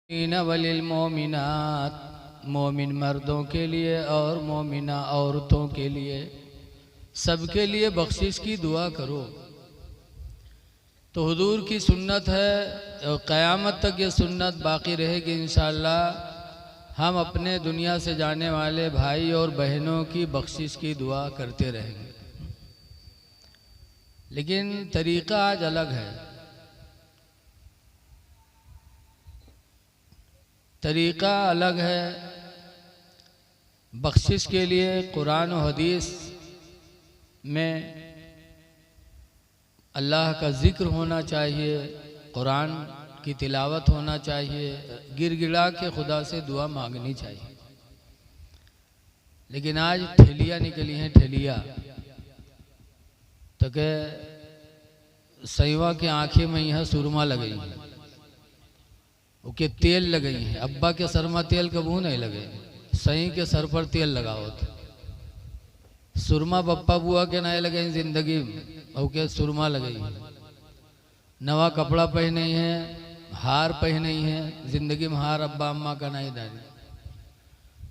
वलिल मोमिनात, मोमिन मर्दों के लिए और मोमिना औरतों के लिए, सबके लिए बख्शिश की दुआ करो। तो हुजूर की सुन्नत है और क़यामत तक ये सुन्नत बाकी रहेगी इंशाअल्लाह। हम अपने दुनिया से जाने वाले भाई और बहनों की बख्शिश की दुआ करते रहेंगे, लेकिन तरीक़ा आज अलग है। तरीक़ा अलग है। बख्शिश के लिए कुरान और हदीस में अल्लाह का ज़िक्र होना चाहिए, कुरान की तिलावत होना चाहिए, गिड़गिड़ा के खुदा से दुआ मांगनी चाहिए। लेकिन आज ठेलियाँ निकली हैं, ठेलियाँ तो के सईवा की आँखें में यह सुरमा लगई है, उसके तेल लगई है। अब्बा के सर में तेल कबू नहीं लगे, सही के सर पर तेल लगाओ तो सुरमा बप्पा बुआ के नहीं लगे जिंदगी में, और के सुरमा लगई है। नवा कपड़ा पहने है, हार पहने है, जिंदगी में हार अब्बा अम्मा का नहीं डाली।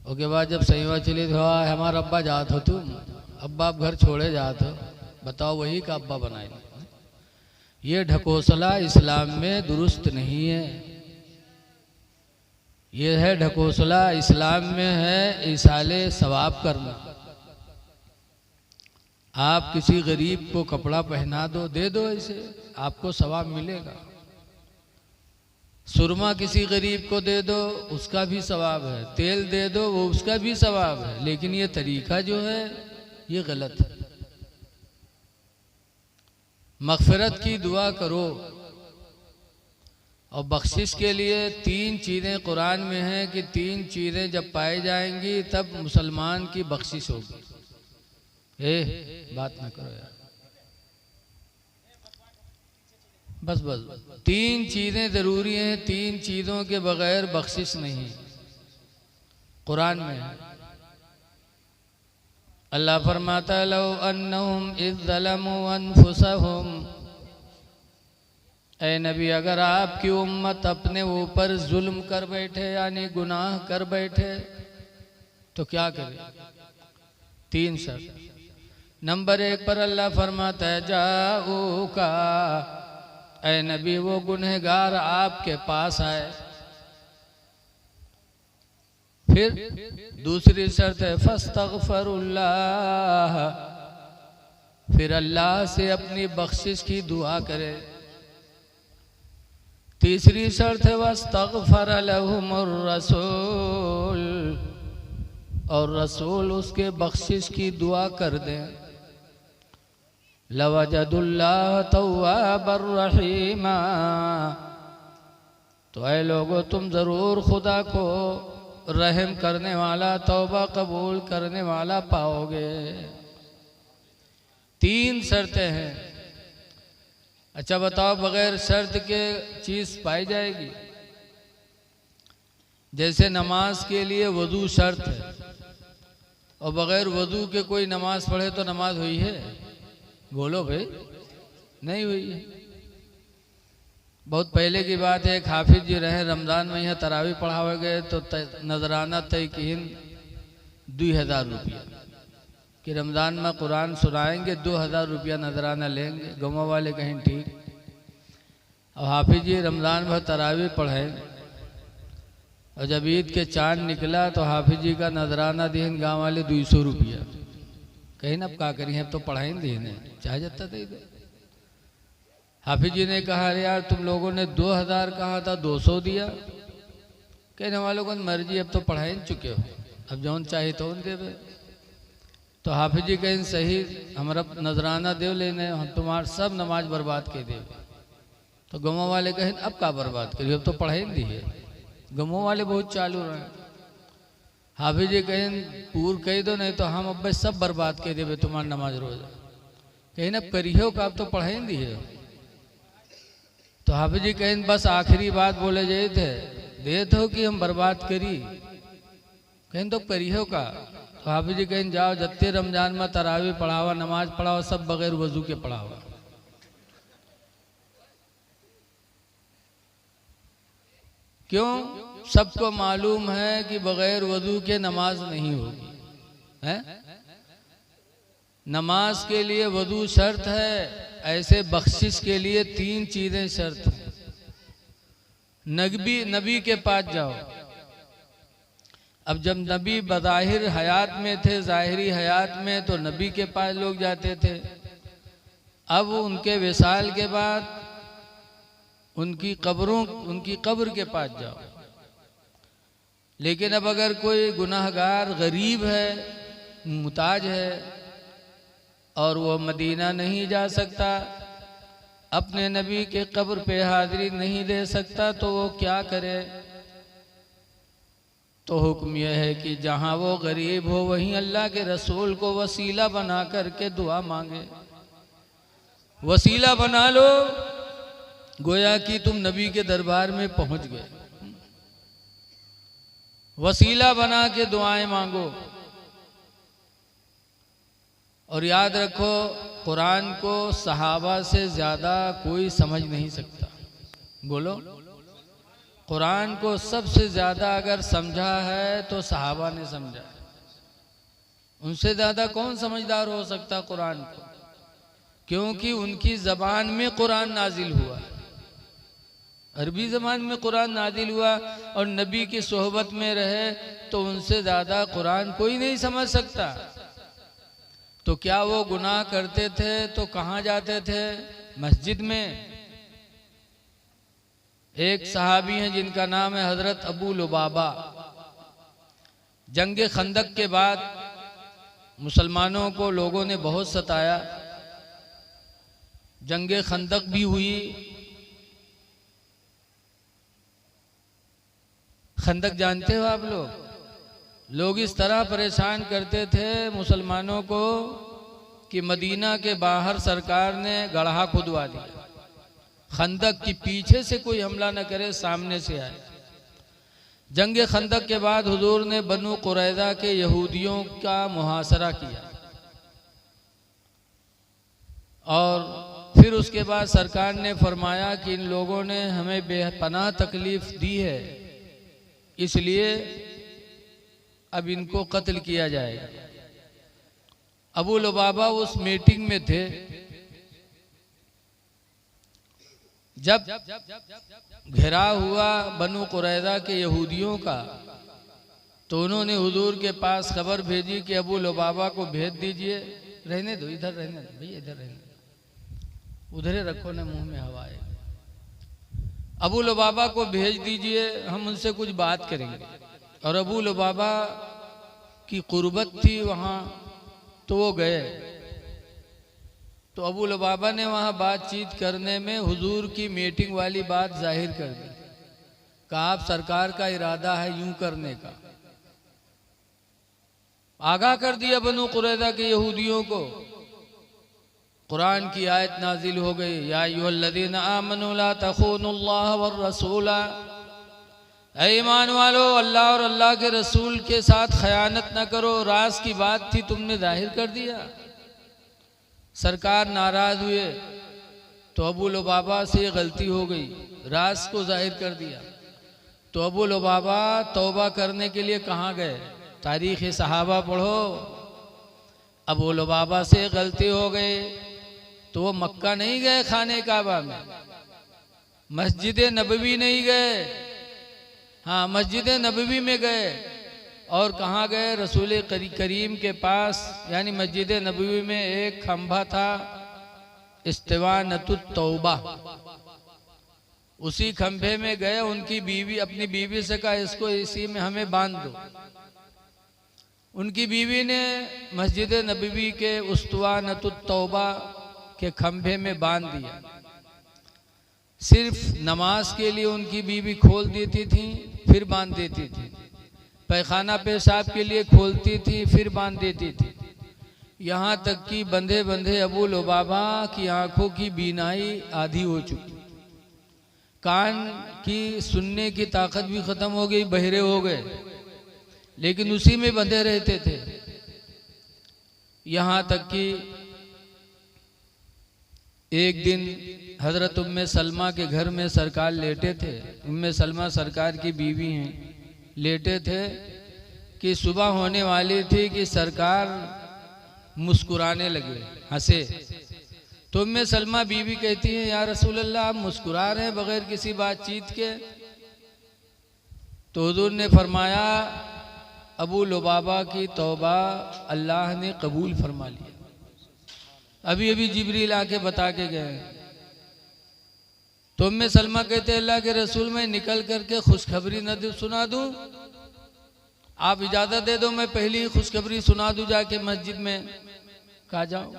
उसके बाद जब सईवा चली तो हमारा अब्बा जात हो, तुम अब्बा आप घर छोड़े जात हो, बताओ वही का अब्बा बनाए। ये ढकोसला इस्लाम में दुरुस्त नहीं है। ये है ढकोसला इस्लाम में है इसाले सवाब करना। आप किसी गरीब को कपड़ा पहना दो, दे दो, ऐसे आपको सवाब मिलेगा। सुरमा किसी गरीब को दे दो, उसका भी सवाब है। तेल दे दो, वो उसका भी सवाब है। लेकिन ये तरीका जो है ये गलत है। मग़फ़िरत की दुआ करो। और बख्शिश के लिए 3 चीज़ें कुरान में हैं कि 3 चीज़ें जब पाई जाएंगी तब मुसलमान की बख्शिश होगी। बात ना करो यार, बस 3 चीज़ें ज़रूरी हैं। 3 चीज़ों के बगैर बख्शिश नहीं। कुरान में है। अल्लाह फरमाता लौ अन्नहुम इज़ ज़लमू अनफुसहुम, ऐ नबी अगर आपकी उम्मत अपने ऊपर जुल्म कर बैठे यानी गुनाह कर बैठे तो क्या करे? 3 शर्त। नंबर 1 पर अल्लाह फरमाता है जाऊका, ऐ नबी वो गुनहगार आपके पास आए। फिर दूसरी शर्त है फस्तगफिरुल्लाह, फिर अल्लाह से अपनी बख्शिश की दुआ करे। तीसरी शर्त है वस्तगफर लहुमुर रसूल, और रसूल उसके बख्शिश की दुआ कर दें। लवजदुल्लाह तव्वाबर रहीमा, तो ऐ लोगों तुम ज़रूर खुदा को रहम करने वाला, तौबा कबूल करने वाला पाओगे। 3 शर्तें हैं। अच्छा बताओ, बगैर शर्त के चीज़ पाई जाएगी? जैसे नमाज के लिए वज़ू शर्त है, और बगैर वज़ू के कोई नमाज पढ़े तो नमाज हुई है? बोलो भाई, नहीं हुई है। बहुत पहले की बात है, एक हाफिज जी रहे, रमज़ान में यहाँ तरावी पढ़ावे गए तो नजराना तय कीन 2000 रुपया कि रमज़ान में कुरान सुनाएंगे, 2000 रुपया नजराना लेंगे। गाँव वाले कहीं ठीक। और हाफिज जी रमज़ान भर तरावी पढ़े, और जब ईद के चांद निकला तो हाफिज जी का नजराना दीन गाँव वाले 200 रुपया। कहीं ना अब क्या करिए, अब तो पढ़ाई दीने चाहे जाता दे दे। हाफिज जी ने कहा अरे यार तुम लोगों ने 2000 कहा था, 200 दिया। कहने वालों को मर्जी, अब तो पढ़ाई चुके हो, अब जौन चाहे तो देवे। तो हाफिज जी कहें सही, हमारा नजराना देव लेने, हम तुम्हार सब नमाज बर्बाद के देव। तो गाँव वाले कहें अब क्या बर्बाद करिए, अब तो पढ़ाई दी है। गाँव वाले बहुत चालू रहे। हाफिज जी कहें पूर कह दो, नहीं तो हम अब सब बर्बाद के देवे तुम्हार नमाज रोजा। कहीं अब करियो का, अब तो पढ़ाई दी है। तो हाफिज जी कहें बस आखिरी बात बोले जाए थे, दे दो कि हम बर्बाद करी। कहें तो करियो का। तो हाफिज जी कहें जाओ जत्ते रमजान में तरावी पढ़ावा, नमाज पढ़ावा, सब बगैर वजू के पढ़ावा। क्यों? सबको मालूम है कि बगैर वजू के नमाज नहीं होगी है? नमाज के लिए वजू शर्त है, ऐसे बख्शिश के लिए 3 चीजें शर्त हैं। नबी के पास जाओ। अब जब नबी बज़ाहिर हयात में थे, ज़ाहिरी हयात में, तो नबी के पास लोग जाते थे। अब उनके विसाल के बाद उनकी कब्र के पास जाओ। लेकिन अब अगर कोई गुनाहगार गरीब है, मुताज है, और वो मदीना नहीं जा सकता, अपने नबी के कब्र पे हाजिरी नहीं दे सकता, तो वो क्या करे? तो हुक्म यह है कि जहाँ वो गरीब हो वहीं अल्लाह के रसूल को वसीला बना करके दुआ मांगे। वसीला बना लो, गोया कि तुम नबी के दरबार में पहुंच गए। वसीला बना के दुआएं मांगो। और याद रखो, कुरान को सहाबा से ज्यादा कोई समझ नहीं सकता। बोलो, कुरान को सबसे ज्यादा अगर समझा है तो सहाबा ने समझा है। उनसे ज्यादा कौन समझदार हो सकता कुरान को? क्योंकि उनकी जबान में कुरान नाजिल हुआ है, अरबी जबान में कुरान नाजिल हुआ, और नबी की सोहबत में रहे, तो उनसे ज्यादा कुरान कोई नहीं समझ सकता। तो क्या वो गुनाह करते थे तो कहाँ जाते थे? मस्जिद में। एक सहाबी हैं जिनका नाम है हजरत अबू लुबाबा। जंग खंदक के बाद मुसलमानों को लोगों ने बहुत सताया। जंग खंदक भी हुई। खंदक जानते हो आप लोग? लोग इस तरह परेशान करते थे मुसलमानों को कि मदीना के बाहर सरकार ने गड्ढा खुदवा दिया, खंदक की पीछे से कोई हमला न करे, सामने से आए। जंग खंदक के बाद हुजूर ने बनु कुरैज़ा के यहूदियों का मुहासरा किया, और फिर उसके बाद सरकार ने फरमाया कि इन लोगों ने हमें बेपनाह तकलीफ दी है, इसलिए अब इनको कत्ल किया जाएगा। अबू लुबाबा उस मीटिंग में थे। जब घेराव हुआ बनु कुरैज़ा के यहूदियों का, तो उन्होंने हुजूर के पास खबर भेजी कि अबू लुबाबा को भेज दीजिए। रहने दो, इधर रहने दो भैया, इधर रहने दो, उधर ही रखो ना, मुंह में हवा है। अबू लुबाबा को भेज दीजिए, हम उनसे कुछ बात करेंगे। और अबू लुबाबा की कुर्बत थी वहाँ, तो वो गए। तो अबू लुबाबा ने वहाँ बातचीत करने में हुजूर की मीटिंग वाली बात जाहिर कर दी। कहा आप सरकार का इरादा है यूं करने का। आगाह कर दिया बनु कुरैज़ा के यहूदियों को। कुरान की आयत नाजिल हो गई, या अय्युहल्लज़ीना आमनू ला तख़ूनुल्लाह वर रसूला, ऐ ईमान वालो, अल्लाह और अल्लाह के रसूल के साथ खयानत न करो। राज की बात थी, तुमने जाहिर कर दिया। सरकार नाराज हुए, तो अबू लुबाबा से गलती हो गई, राज को जाहिर कर दिया। तो अबू लुबाबा तौबा करने के लिए कहाँ गए? तारीख़ सहाबा पढ़ो। अबू लुबाबा से गलती हो गई, तो वो मक्का नहीं गए खाने काबा में, मस्जिद नबवी नहीं गए, हाँ मस्जिद नबवी में गए। और कहाँ गए? रसूल करीम के पास, यानी मस्जिद नबवी में एक खंभा था, इस्तिवानतुत तौबा, उसी खंभे में गए। उनकी बीवी, अपनी बीवी से कहा इसको इसी में हमें बांध दो। उनकी बीवी ने मस्जिद नबवी के उस्तिवानतुत तौबा के खंभे में बांध दिया। सिर्फ नमाज के लिए उनकी बीवी खोल देती थी, फिर बांध देती थी। पैखाना पेशाब के लिए खोलती थी, फिर बांध देती थी। यहाँ तक कि बंधे बंधे अबू लुबाबा की आंखों की बीनाई आधी हो चुकी, कान की सुनने की ताकत भी खत्म हो गई, बहरे हो गए, लेकिन उसी में बंधे रहते थे। यहाँ तक कि एक दिन हजरत उम्मे सलमा के घर में सरकार लेटे थे। उम्मे सलमा सरकार की बीवी हैं। लेटे थे कि सुबह होने वाली थी कि सरकार मुस्कुराने लगे, हंसे। तो उम्मे सलमा बीवी कहती है, या रसूल अल्लाह, आप मुस्कुरा रहे हैं बगैर किसी बातचीत के। तो हुजूर ने फरमाया, अबू लुबाबा की तौबा अल्लाह ने कबूल फरमा लिया। अभी अभी जिब्रील आके बता के गए। तो उम्मे सलमा कहते, अल्लाह के रसूल, मैं निकल करके खुशखबरी न सुना दूं? आप इजाजत दे दो, मैं पहली खुशखबरी सुना दूं जाके मस्जिद में। कहा जाओ।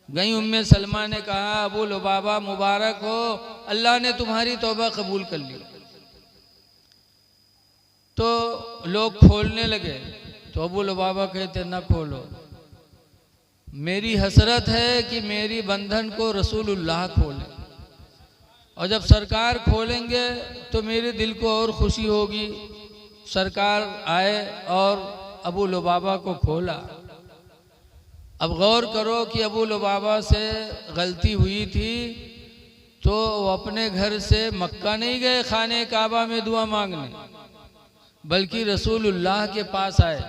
गई उम्मे सलमा ने कहा, अबू लुबाबा मुबारक हो, अल्लाह ने तुम्हारी तौबा कबूल कर ली। तो लोग खोलने लगे। तो अबू लुबाबा कहते, ना खोलो, मेरी हसरत है कि मेरी बंधन को रसूलुल्लाह खोले, और जब सरकार खोलेंगे तो मेरे दिल को और खुशी होगी। सरकार आए और अबू लुबाबा को खोला। अब गौर करो कि अबू लुबाबा से गलती हुई थी, तो वो अपने घर से मक्का नहीं गए खाने काबा में दुआ मांगने, बल्कि रसूलुल्लाह के पास आए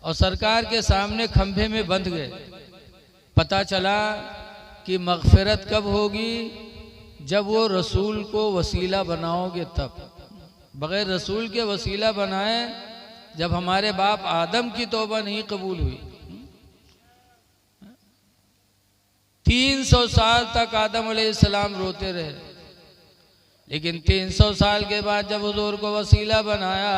और सरकार के सामने खंभे में बंध गए। पता चला कि मगफिरत कब होगी? जब वो रसूल को वसीला बनाओगे तब। बगैर रसूल के वसीला बनाए, जब हमारे बाप आदम की तौबा नहीं कबूल हुई। 300 साल तक आदम अलैहिस्सलाम रोते रहे, लेकिन 300 साल के बाद जब हुजूर को वसीला बनाया,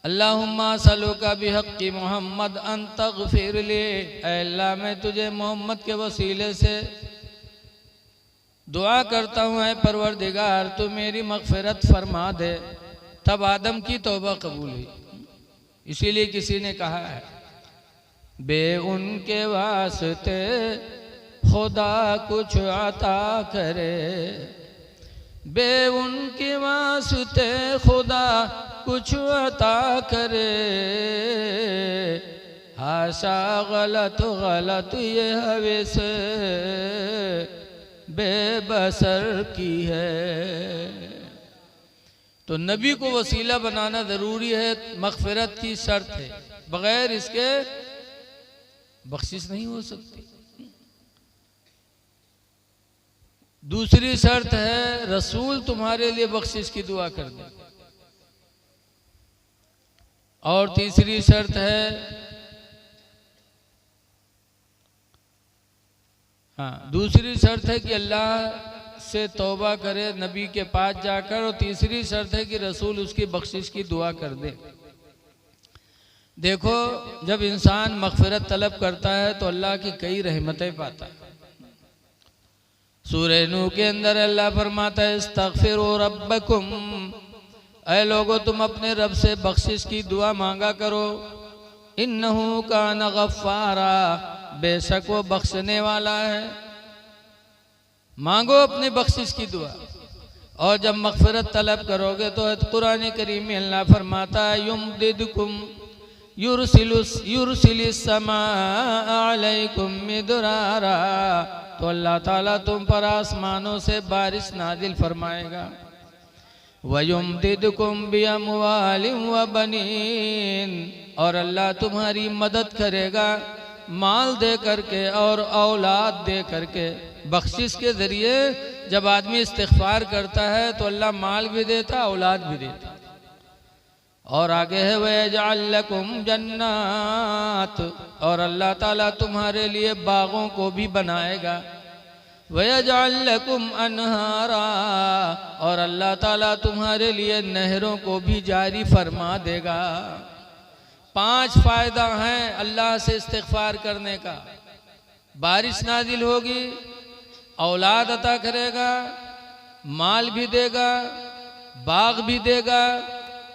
अल्लाहुम्मा सलुका बिहक्की मोहम्मद अन तगफिर ले, अल्लाह मैं तुझे मोहम्मद के वसीले से दुआ करता हूँ, ऐ परवरदिगार तू मेरी मगफिरत फरमा दे। तब आदम की तौबा कबूल हुई। इसीलिए किसी ने कहा है, बे उनके वास्ते खुदा कुछ अता करे, बे उनके वास्ते खुदा कुछ अता करे, हाशा गलत गलत ये हवेस बेबसर की है। तो नबी को वसीला बनाना जरूरी है, मगफिरत की शर्त है, बगैर इसके बख्शिश नहीं हो सकती। दूसरी शर्त है, रसूल तुम्हारे लिए बख्शिश की दुआ कर दे। और तीसरी शर्त है, हाँ, दूसरी शर्त है कि अल्लाह से तौबा करे नबी के पास जाकर, और तीसरी शर्त है कि रसूल उसकी बख्शिश की दुआ कर दे। देखो, जब इंसान मगफिरत तलब करता है तो अल्लाह की कई रहमतें पाता है। सूरह नूह के अंदर अल्लाह फरमाता है, इस्तगफिरू रब्बकुम, ऐ लोगो तुम अपने रब से बख्शिश की दुआ मांगा करो, इन्नहु कान गफ्फारा, बेशक वो बख्शने वाला है। मांगो अपनी बख्शिश की दुआ। और जब मगफिरत तलब करोगे तो कुरान करीम में अल्लाह फरमाता है, युमदिदकुम युरसिलिस समा अलैकुम मिदरारा, तो अल्लाह ताला तुम पर आसमानों से बारिश नाजिल फरमाएगा। वयुमदिदकुम बिअमवालिन व बनीन, और अल्लाह तुम्हारी मदद करेगा माल दे करके और औलाद दे करके। बख्शिश के ज़रिए जब आदमी इस्तिग़फ़ार करता है तो अल्लाह माल भी देता, औलाद भी देता। और आगे है, वयजअल लकुम जन्नात, और अल्लाह ताला तुम्हारे लिए बागों को भी बनाएगा। वयजअल लकुम अनहारा, और अल्लाह ताला तुम्हारे लिए नहरों को भी जारी फरमा देगा। 5 फायदा हैं अल्लाह से इस्तिग़फ़ार करने का। बारिश नाजिल होगी, औलाद अता करेगा, माल भी देगा, बाग भी देगा,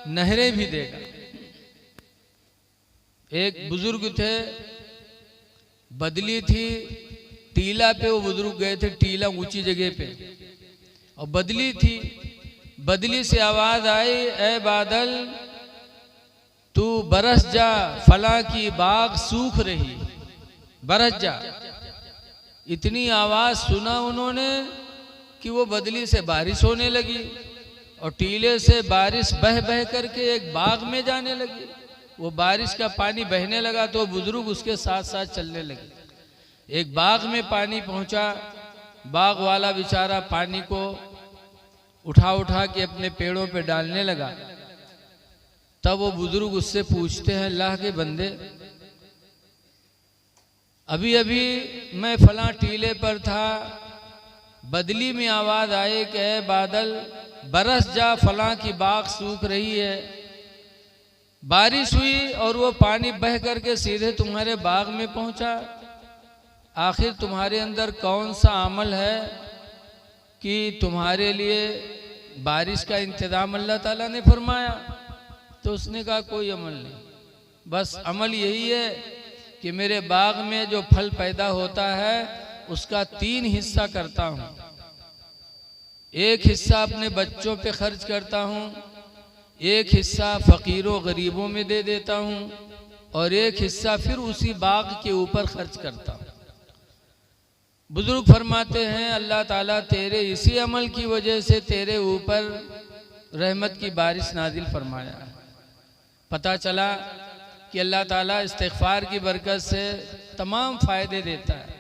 नहरें भी देगा। एक बुजुर्ग थे, बदली थी, टीला पे वो बुजुर्ग गए थे, टीला ऊंची जगह पे, और बदली थी। बदली से आवाज आई, ए बादल तू बरस जा, फला की बाग सूख रही, बरस जा। इतनी आवाज़ सुना उन्होंने कि वो बदली से बारिश होने लगी और टीले से बारिश बह बह करके एक बाग में जाने लगी। वो बारिश का पानी बहने लगा तो बुजुर्ग उसके साथ साथ चलने लगे। एक बाग में पानी पहुंचा, बाग वाला बेचारा पानी को उठा उठा के अपने पेड़ों पे डालने लगा। तब वो बुजुर्ग उससे पूछते हैं, अल्लाह के बंदे, अभी अभी मैं फलां टीले पर था, बदली में आवाज आई कि ऐ बादल बरस जा, फलां की बाग सूख रही है। बारिश हुई और वो पानी बह करके सीधे तुम्हारे बाग में पहुंचा। आखिर तुम्हारे अंदर कौन सा अमल है कि तुम्हारे लिए बारिश का इंतजाम अल्लाह ताला ने फरमाया? तो उसने कहा कोई अमल नहीं, बस अमल यही है कि मेरे बाग में जो फल पैदा होता है उसका 3 हिस्सा करता हूँ। एक हिस्सा अपने बच्चों पे खर्च करता हूँ, एक हिस्सा फकीरों गरीबों में दे देता हूँ और एक हिस्सा फिर उसी बाग के ऊपर खर्च करता हूँ। बुजुर्ग फरमाते हैं, अल्लाह ताला तेरे इसी अमल की वजह से तेरे ऊपर रहमत की बारिश नाजिल फरमाया है। पता चला कि अल्लाह ताला इस्तिग़फ़ार की बरकत से तमाम फ़ायदे देता है।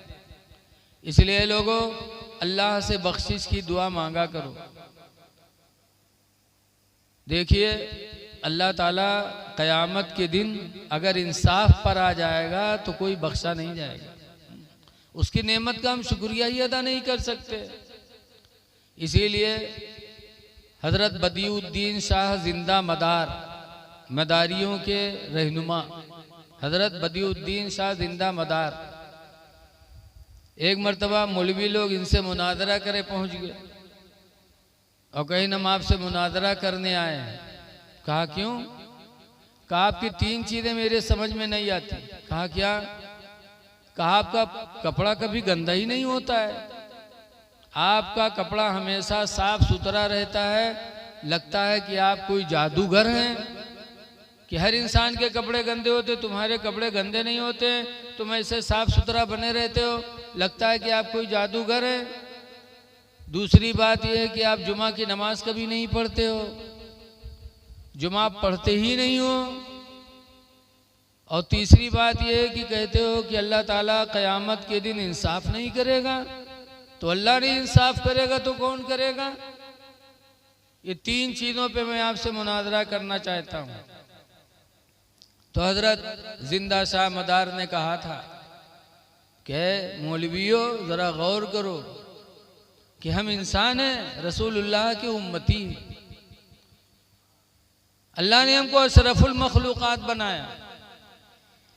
इसलिए लोगों, अल्लाह से बख्शिश की दुआ मांगा करो। देखिए, अल्लाह ताला क़यामत के दिन अगर इंसाफ पर आ जाएगा तो कोई बख्शा नहीं जाएगा। उसकी नेमत का हम शुक्रिया ही अदा नहीं कर सकते। इसीलिए हज़रत बदियुद्दीन शाह जिंदा मदार, मदारियों के रहनुमा हज़रत बदियुद्दीन शाह जिंदा मदार, एक मर्तबा मौलवी लोग इनसे मुनाजरा करे पहुंच गए और कहीं हम आपसे मुनाजरा करने आए हैं। कहा क्यों? कहा आपकी 3 चीज़ें मेरे समझ में नहीं आती। कहा क्या? कहा आपका कपड़ा कभी गंदा ही नहीं होता है, आपका कपड़ा हमेशा साफ सुथरा रहता है, लगता है कि आप कोई जादूगर हैं कि हर इंसान के कपड़े गंदे होते, तुम्हारे कपड़े गंदे नहीं होते, तुम ऐसे साफ सुथरा बने रहते हो, लगता है कि आप कोई जादूगर हैं। दूसरी बात यह है कि आप जुमा की नमाज कभी नहीं पढ़ते हो, जुमा पढ़ते ही नहीं हो। और तीसरी बात यह है कि कहते हो कि अल्लाह ताला क़यामत के दिन इंसाफ नहीं करेगा। तो अल्लाह नहीं इंसाफ करेगा तो कौन करेगा? ये 3 चीज़ों पे मैं आपसे मुनाजरा करना चाहता हूँ। तो हज़रत जिंदा शाह मदार ने कहा था कि मौलवियों ज़रा गौर करो कि हम इंसान हैं, रसूलुल्लाह के उम्मती। अल्लाह ने हमको अशरफुल मखलूक़ात बनाया।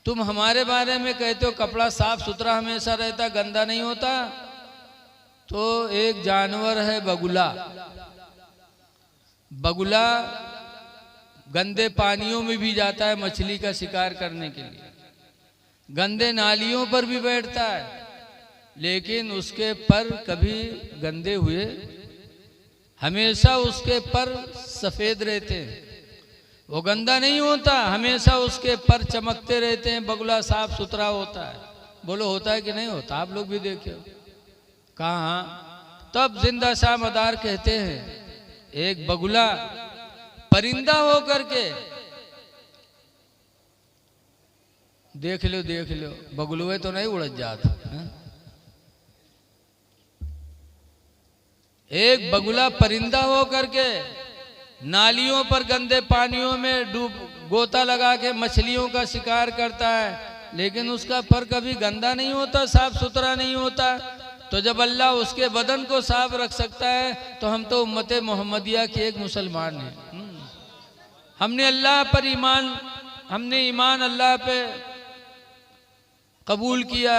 तुम हमारे बारे में कहते हो कपड़ा साफ सुथरा हमेशा रहता, गंदा नहीं होता। तो एक जानवर है बगुला। बगुला गंदे पानियों में भी जाता है मछली का शिकार करने के लिए, गंदे नालियों पर भी बैठता है, लेकिन उसके पर कभी गंदे हुए, हमेशा उसके पर सफेद रहते हैं, वो गंदा नहीं होता, हमेशा उसके पर चमकते रहते हैं। बगुला साफ सुथरा होता है। बोलो होता है कि नहीं होता? आप लोग भी देखे। कहाँ? तब जिंदा शाह मदार कहते हैं, एक बगुला परिंदा हो करके, देख लो बगुलुए तो नहीं उड़ जाता है? एक बगुला परिंदा हो करके नालियों पर गंदे पानियों में डूब गोता लगा के मछलियों का शिकार करता है, लेकिन उसका पर कभी गंदा नहीं होता, साफ सुथरा नहीं होता। तो जब अल्लाह उसके बदन को साफ रख सकता है तो हम तो उम्मते मोहम्मदिया के एक मुसलमान हैं। हमने अल्लाह पर हमने ईमान अल्लाह पे कबूल किया,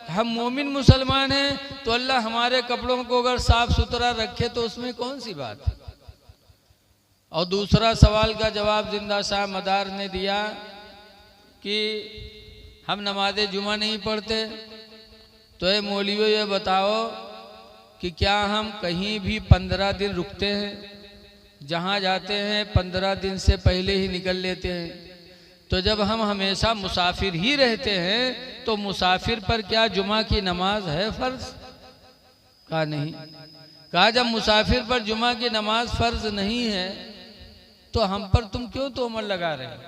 हम मोमिन मुसलमान हैं। तो अल्लाह हमारे कपड़ों को अगर साफ सुथरा रखे तो उसमें कौन सी बात है? और दूसरा सवाल का जवाब जिंदा शाह मदार ने दिया कि हम नमाज जुमा नहीं पढ़ते। तो ये मौलवियों ये बताओ कि क्या हम कहीं भी 15 दिन रुकते हैं? जहाँ जाते हैं 15 दिन से पहले ही निकल लेते हैं। तो जब हम हमेशा मुसाफिर ही रहते हैं तो मुसाफिर पर क्या जुमा की नमाज है फर्ज? कहा नहीं। कहा जब मुसाफिर पर जुमा की नमाज फर्ज नहीं है तो हम पर तुम क्यों तोमर लगा रहे हो?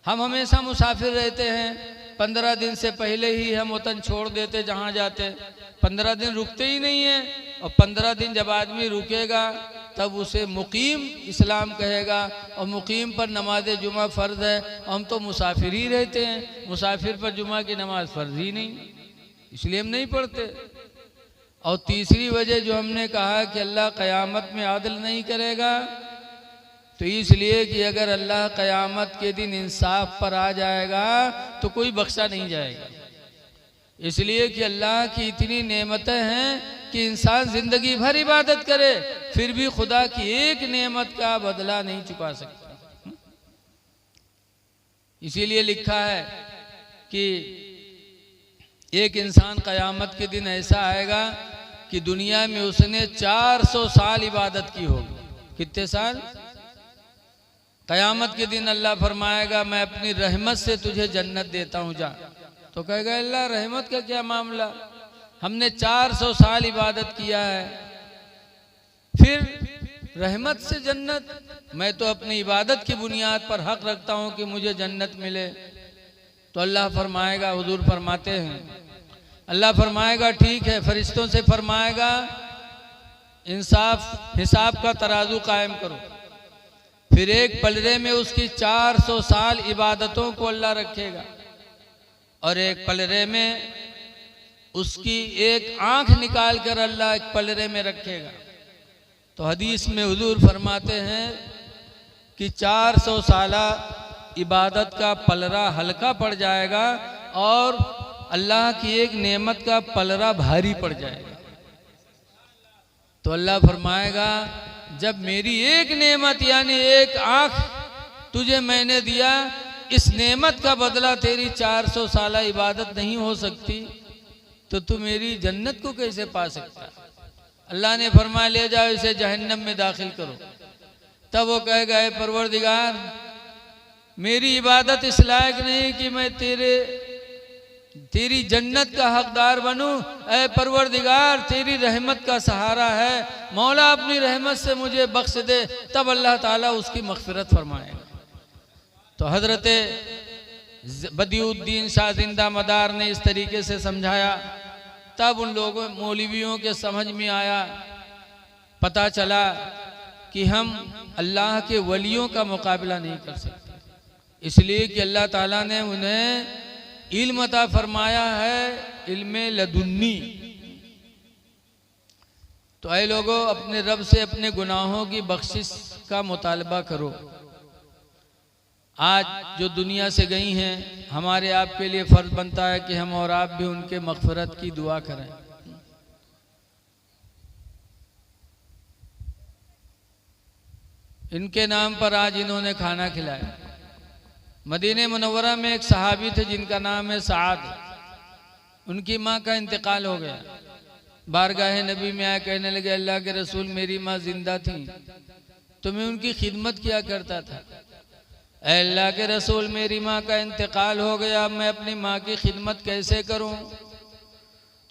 हम हमेशा मुसाफिर रहते हैं, 15 दिन से पहले ही हम वतन छोड़ देते, जहाँ जाते 15 दिन रुकते ही नहीं है। और 15 दिन जब आदमी रुकेगा तब उसे मुकीम इस्लाम कहेगा, और मुकीम पर नमाज जुमा फ़र्ज है। हम तो मुसाफिर ही रहते हैं, मुसाफिर पर जुमा की नमाज फ़र्ज ही नहीं, इसलिए हम नहीं पढ़ते। और तीसरी वजह जो हमने कहा कि अल्लाह क़यामत में आदल नहीं करेगा, तो इसलिए कि अगर अल्लाह क़यामत के दिन इंसाफ पर आ जाएगा तो कोई बख्शा नहीं जाएगा। इसलिए कि अल्लाह की इतनी नेमतें हैं कि इंसान जिंदगी भर इबादत करे फिर भी खुदा की एक नेमत का बदला नहीं चुका सकता। इसीलिए लिखा है कि एक इंसान क़यामत के दिन ऐसा आएगा कि दुनिया में उसने 400 साल इबादत की होगी। कितने साल? क़यामत के दिन अल्लाह फरमाएगा मैं अपनी रहमत से तुझे जन्नत देता हूँ, जा। तो कहेगा अल्लाह रहमत का क्या मामला, हमने 400 साल इबादत किया है, फिर रहमत से जन्नत? मैं तो अपनी इबादत की बुनियाद पर हक रखता हूँ कि मुझे जन्नत मिले। तो अल्लाह फरमाएगा, हुजूर फरमाते हैं, अल्लाह फरमाएगा ठीक है, फरिश्तों से फरमाएगा इंसाफ हिसाब का तराजू कायम करो। फिर एक पलड़े में उसकी 400 साल इबादतों को अल्लाह रखेगा और एक पलड़े में उसकी एक आंख निकाल कर अल्लाह एक पलड़े में रखेगा। तो हदीस में हुजूर फरमाते हैं कि 400 साला इबादत का पलड़ा हल्का पड़ जाएगा और अल्लाह की एक नेमत का पलड़ा भारी पड़ जाएगा। तो अल्लाह फरमाएगा जब मेरी एक नेमत यानी एक आंख तुझे मैंने दिया, इस नेमत का बदला तेरी 400 साला इबादत नहीं हो सकती, तो तू मेरी जन्नत को कैसे पा सकता? अल्लाह ने फरमाया ले जाओ इसे जहन्नम में दाखिल करो। तब वो कहेगा ऐ परवरदिगार, मेरी इबादत इस लायक नहीं कि मैं तेरी जन्नत का हकदार बनूं। ऐ परवरदिगार, तेरी रहमत का सहारा है, मौला अपनी रहमत से मुझे बख्श दे। तब अल्लाह ताला उसकी मग़फ़िरत फरमाएगा। तो हजरत बदियुद्दीन शाह जिंदा मदार ने इस तरीके से समझाया। तब उन लोगों मौलवियों के समझ में आया, पता चला कि हम अल्लाह के वलियों का मुकाबला नहीं कर सकते, इसलिए कि अल्लाह ताला ने उन्हें इल्म अता फरमाया है, इल्मे लदुन्नी। तो ऐ लोगों, अपने रब से अपने गुनाहों की बख्शिश का मुतालबा करो। आज जो दुनिया से गई हैं, हमारे आपके लिए फ़र्ज बनता है कि हम और आप भी उनके मग़फ़िरत की दुआ करें। इनके नाम पर आज इन्होंने खाना खिलाया। मदीने मुनव्वरा में एक सहाबी थे जिनका नाम है साद। उनकी माँ का इंतकाल हो गया। बारगाह नबी में आए, कहने लगे अल्लाह के रसूल, मेरी माँ जिंदा थी तो मैं उनकी खिदमत किया करता था। अल्लाह के रसूल, मेरी माँ का इंतकाल हो गया, मैं अपनी माँ की खिदमत कैसे करूं?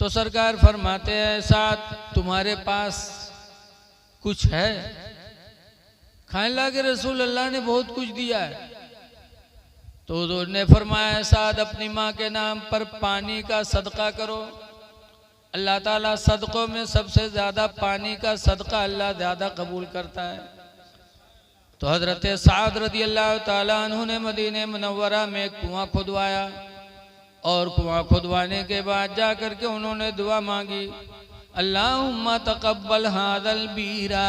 तो सरकार फरमाते हैं साथ तुम्हारे पास कुछ है? अल्लाह के रसूल, अल्लाह ने बहुत कुछ दिया है। तो हुजूर ने फरमाया साद, अपनी माँ के नाम पर पानी का सदका करो। अल्लाह ताला सदकों में सबसे ज़्यादा पानी का सदका अल्लाह ज़्यादा कबूल करता है। तो हज़रत साद रज़ी अल्लाह ताला अन्हु ने मदीने मुनव्वरा में एक कुआं खुदवाया और कुआं खुदवाने के बाद जा कर के उन्होंने दुआ मांगी, अल्लाहुम्मा तक़ब्बल हाज़ल बीरा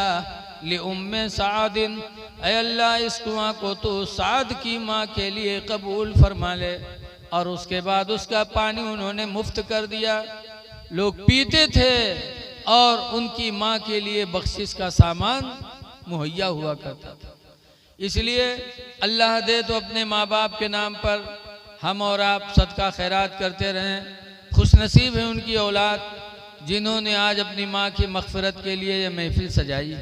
li उम्मे सादिन, ऐ अल्लाह इस कुआं को तो साद की माँ के लिए कबूल फरमा ले। और उसके बाद उसका पानी उन्होंने मुफ्त कर दिया। लोग पीते थे और उनकी माँ के लिए बख्शिश का सामान मुहैया हुआ करता था। इसलिए अल्लाह दे तो अपने माँ बाप के नाम पर हम और आप सदका खैरात करते रहें। खुश नसीब है उनकी औलाद जिन्होंने आज अपनी माँ की मग़फ़िरत के लिए यह महफिल सजाई।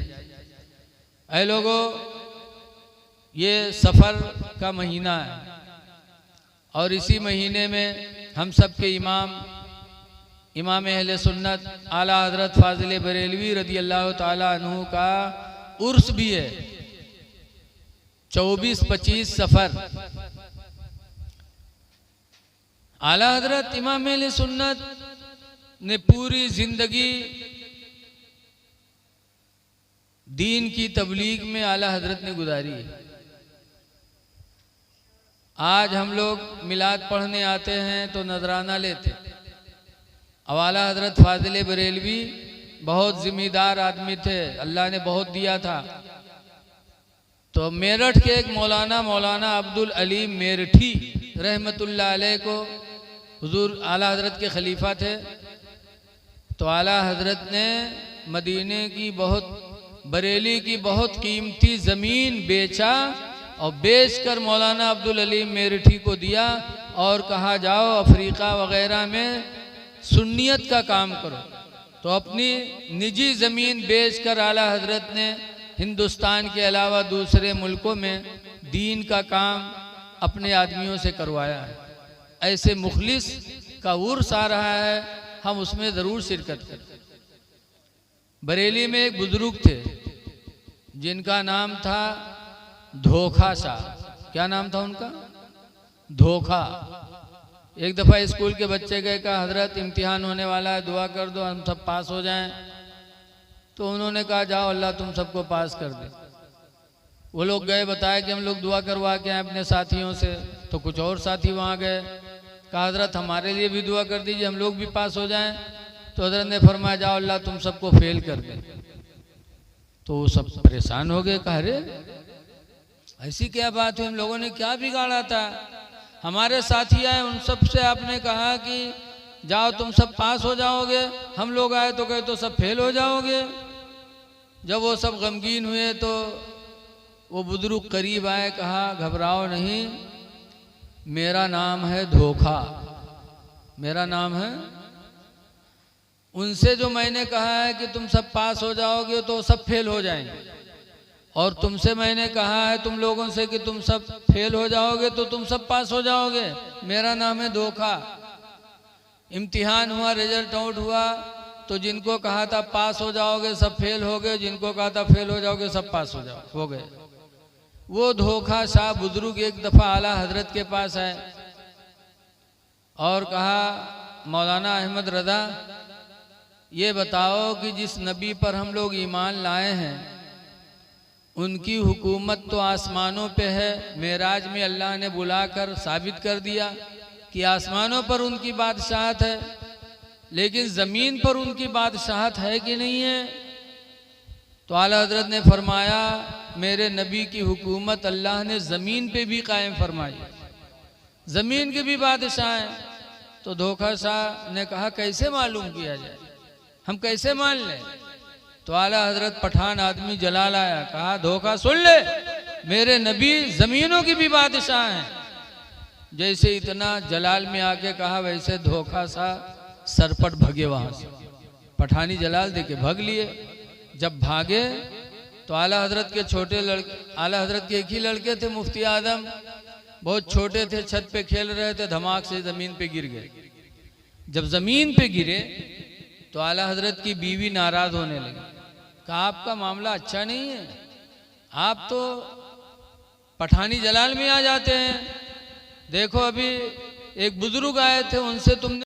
ऐ लोगों, ये सफ़र का महीना है और इसी महीने में हम सब के इमाम अहले सुन्नत आला हजरत फाजिल बरेलवी रदी अल्लाह ताला अन्हु का उर्स भी है 24-25 सफर। आला हजरत इमाम अहले सुन्नत ने पूरी जिंदगी दीन की तबलीग में आला हजरत ने गुजारी है। आज हम लोग मिलाद पढ़ने आते हैं तो नजराना लेते। अब आला हजरत फाजिल बरेलवी बहुत जिम्मेदार आदमी थे, अल्लाह ने बहुत दिया था। तो मेरठ के एक मौलाना अब्दुल अलीम मेरठी रहमतुल्लाह अलैह को हुजूर आला हजरत के खलीफा थे। तो आला हजरत ने मदीने की बरेली की बहुत कीमती ज़मीन बेचा और बेचकर मौलाना अब्दुल अलीम मेरठी को दिया और कहा जाओ अफ्रीका वगैरह में सुन्नियत का काम करो। तो अपनी निजी ज़मीन बेचकर आला हजरत ने हिंदुस्तान के अलावा दूसरे मुल्कों में दीन का काम अपने आदमियों से करवाया है। ऐसे मुखलिस का उर्स आ रहा है, हम उसमें ज़रूर शिरकत करें। बरेली में एक बुजुर्ग थे जिनका नाम था धोखा शाह। क्या नाम था उनका? धोखा। एक दफ़ा स्कूल के बच्चे गए, कहा हजरत इम्तिहान होने वाला है, दुआ कर दो हम सब पास हो जाएं। तो उन्होंने कहा जाओ अल्लाह तुम सबको पास कर दे। वो लोग गए, बताया कि हम लोग दुआ करवा के आए अपने साथियों से। तो कुछ और साथी वहाँ गए, कहा हजरत हमारे लिए भी दुआ कर दीजिए, हम लोग भी पास हो जाएं। तो हजरत ने फरमाया जाओ अल्लाह तुम सबको फेल कर दे। तो वो सब परेशान हो गए, कहा अरे ऐसी क्या बात हुई, हम लोगों ने क्या बिगाड़ा था? हमारे साथी आए, उन सब से आपने कहा कि जाओ तुम सब पास हो जाओगे, हम लोग आए तो कहे तो सब फेल हो जाओगे। जब वो सब गमगीन हुए तो वो बुजुर्ग करीब आए, कहा घबराओ नहीं, मेरा नाम है धोखा, मेरा नाम है। उनसे जो मैंने कहा है कि तुम सब पास हो जाओगे तो सब फेल हो जाएंगे, और तुमसे मैंने कहा है तुम लोगों से कि तुम सब फेल हो जाओगे तो तुम सब पास हो जाओगे, मेरा नाम है धोखा। इम्तिहान हुआ, रिजल्ट आउट हुआ, तो जिनको कहा था पास हो जाओगे सब फेल हो गए, जिनको कहा था फेल हो जाओगे सब पास हो गए। वो धोखा शाह बुजुर्ग एक दफ़ा आला हजरत के पास आए और कहा मौलाना अहमद रज़ा ये बताओ कि जिस नबी पर हम लोग ईमान लाए हैं उनकी हुकूमत तो आसमानों पे है। मेराज में अल्लाह ने बुलाकर साबित कर दिया कि आसमानों पर उनकी बादशाहत है, लेकिन ज़मीन पर उनकी बादशाहत है कि नहीं है? तो आला हजरत ने फरमाया मेरे नबी की हुकूमत अल्लाह ने ज़मीन पे भी कायम फरमाई, ज़मीन के भी बादशाह हैं। तो धोखा शाह ने कहा कैसे मालूम किया जाए, हम कैसे मान लें? तो आला हजरत पठान आदमी जलाल आया, कहा धोखा सुन ले, मेरे नबी ज़मीनों की भी बादशाह हैं। जैसे इतना जलाल में आके कहा वैसे धोखा सा सरपट भगे वहां से, पठानी जलाल देके भाग लिए। जब भागे तो आला हजरत के छोटे लड़के, आला हजरत के एक ही लड़के थे मुफ्ती आदम, बहुत छोटे थे, छत पे खेल रहे थे, धमाक से जमीन पे गिर गए। जब जमीन पे गिरे तो आला हजरत की बीवी नाराज होने लगी, कहा आपका मामला अच्छा नहीं है, आप तो पठानी जलाल में आ जाते हैं। देखो अभी एक बुजुर्ग आए थे, उनसे तुमने